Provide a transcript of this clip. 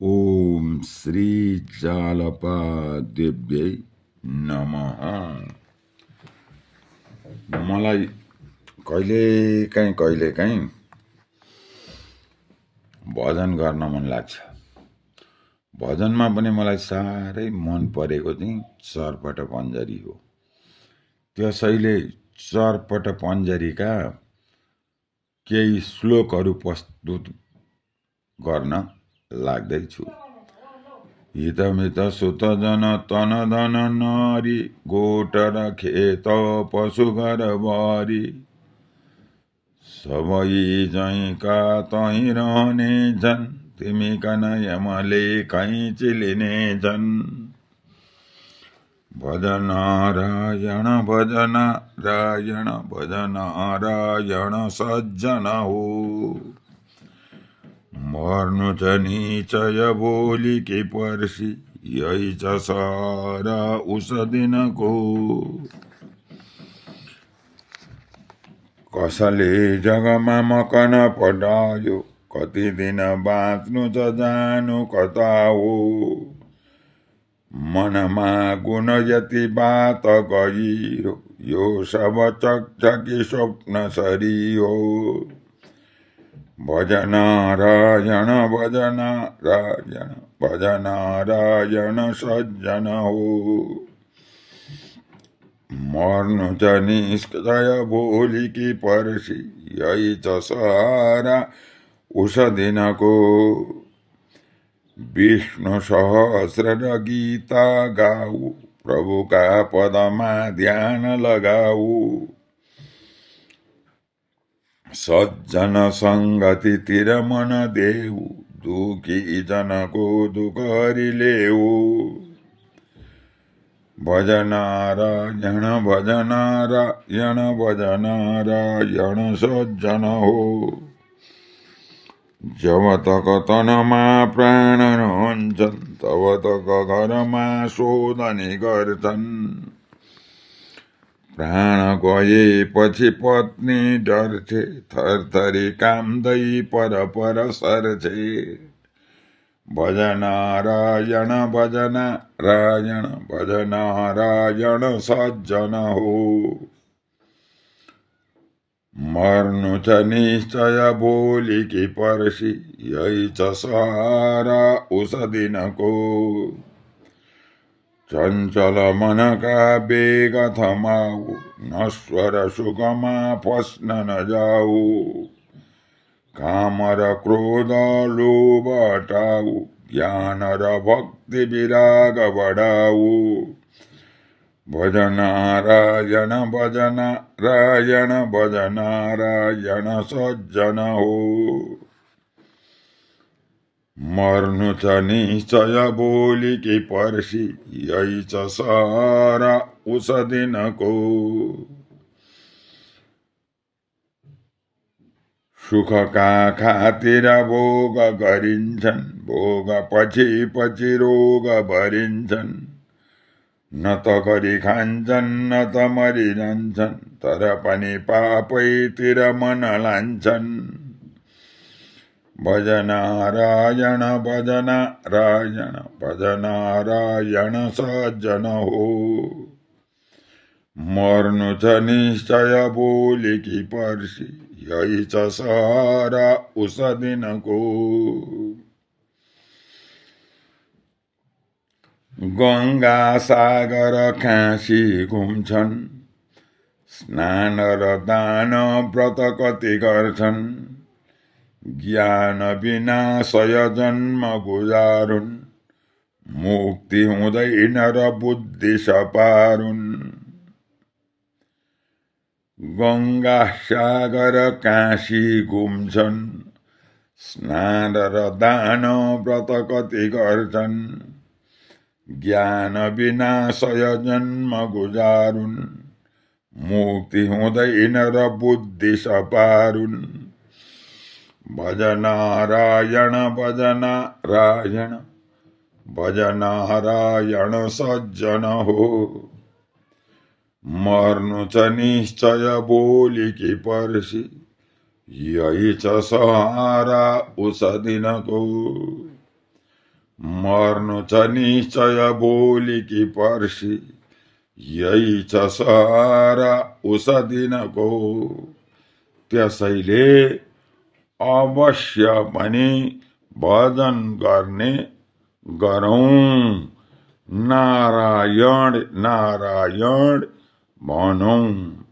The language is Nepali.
ओम श्री जालपादेव्यै नमः। मलाई कहिलेकाहीँ भजन गर्न मन लाग्छ। भजनमा पनि मलाई साह्रै मन परेको चाहिँ चर्पट पञ्जरी हो। त्यसैले चर्पट पञ्जरीका केही श्लोकहरू प्रस्तुत गर्न लाग्दैछु। हितमित सुत जन तन धन नारी गोटर खेत पशु घर बारी सबै जैका तही रहने छन् तिमी कनयमले कहीँ चिलिने छन्। भजन नारायण भजन नारायण भजन नारायण सज्जन हो। मर्नु छ निश्चय भोलि कि पर्सि यही छ सारा उस दिनको। कसले जगमा मकन पठायो कति दिन बाँच्नु छ जानु कता हो। मनमा गुण यति बात गहिरो यो सब चकचकी स्वप्न सरी हो। भजन नारायण भजन नारायण भजन नारायण सज्जन हो। मर्नु छ निश्चय भोलि कि पर्सि यही छ सहारा उस दिनको। विष्णु सहस्र र गीता गाऊ प्रभुका पदमा ध्यान लगाऊ। सज्जन सङ्गतितिर मन देऊ दुखी जनको दुख हरिलेऊ। भजन नारायण भजन नारायण भजन नारायण सज्जन हो। जब तक तनमा प्राण रहन्छन् तब तक घरमा शोधनी गर्छन्। प्राण गएपछि पत्नी डर्छे थरथरी काम्दै पर सर्छे। भजन नारायण भजन नारायण भजन नारायण सज्जन हो। मर्नु छ निश्चय भोलि कि पर्सि यही छ सहारा उस दिनको। चञ्चल मनका वेग थमाऊ नश्वर सुखमा फस्न नजाऊ। काम र क्रोध लोभ हटाऊ ज्ञान र भक्ति विराग बढाऊ। भजन नारायण भजन नारायण भजन नारायण सज्जन हो। मर्नु छ निश्चय भोलि कि पर्सि यही छ सहारा उस दिनको। सुखका खातिर भोग गरिन्छन् भोग पछि पछि रोग भरिन्छन्। न त गरी खान्छन् न त मरिरहन्छन् तर पनि पापैतिर मन लान्छन्। भजन नारायण भजन नारायण भजन नारायण सज्जन हो। मर्नु छ निश्चय भोलि कि पर्सि यही छ सहारा उस दिनको। गङ्गा सागर काशी घुम्छन् स्नान र दान व्रत कति गर्छन्। ज्ञान बिना सय जन्म गुजारुन् मुक्ति हुँदैन र बुद्धि सपारुन्। गङ्गा सागर काशी घुम्छन् स्नान र दान व्रत कति गर्छन्। ज्ञान बिना सय जन्म गुजारुन् मुक्ति हुँदैन र बुद्धि सपारुन्। भजन नारायण भजन नारायण भजन नारायण सज्जन हो। मर्नु छ निश्चय भोलि कि पर्सि यही छ सहारा उस दिनको। मर्नु छ निश्चय भोलिकी पर्सी, यही छ सहारा उस दिनको। त्यसैले अवश्य पनि भजन गर्ने गरौँ, नारायण नारायण भनौँ।